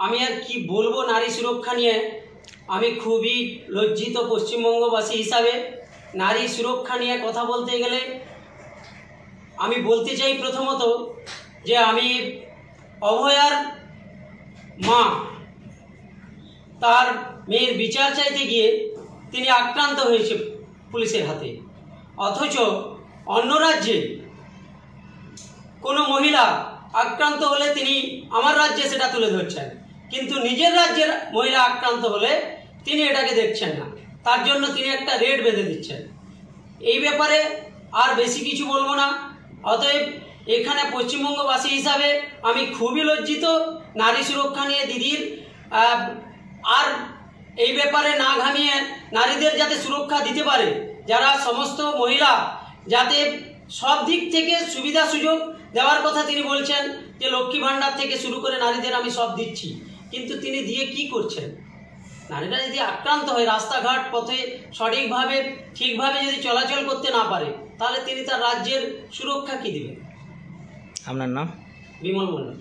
আমি আর কি বলবো নারী সুরক্ষা নিয়ে। আমি খুবই লজ্জিত পশ্চিমবঙ্গবাসী হিসাবে। নারী সুরক্ষা নিয়ে কথা বলতে গেলে আমি বলতে চাই প্রথমত যে আমি অভয়ার মা, তার মেয়ের বিচার চাইতে গিয়ে তিনি আক্রান্ত হয়েছে পুলিশের হাতে। অথচ অন্য রাজ্যে কোনো মহিলা আক্রান্ত হলে তিনি আমার রাজ্যে সেটা তুলে ধরছেন, কিন্তু নিজের রাজ্যের মহিলা আক্রান্ত হলে তিনি এটাকে দেখছেন না, তার জন্য তিনি একটা রেড বেঁধে দিচ্ছেন। এই ব্যাপারে আর বেশি কিছু বলবো না। অতএব এখানে পশ্চিমবঙ্গবাসী হিসাবে আমি খুবই লজ্জিত নারী সুরক্ষা নিয়ে দিদির। আর এই ব্যাপারে না ঘামিয়ে নারীদের যাতে সুরক্ষা দিতে পারে, যারা সমস্ত মহিলা যাতে সব দিক থেকে সুবিধা সুযোগ দেওয়ার কথা তিনি বলছেন যে লক্ষ্মী ভাণ্ডার থেকে শুরু করে নারীদের আমি সব দিচ্ছি, কিন্তু তিনি দিয়ে কি করছেন? নারীরা যদি আক্রান্ত হয়, রাস্তাঘাট পথে সঠিকভাবে ঠিকভাবে যদি চলাচল করতে না পারে, তাহলে তিনি তার রাজ্যের সুরক্ষা কি দিবেন? আপনার নাম? বিমল মণ্ডল।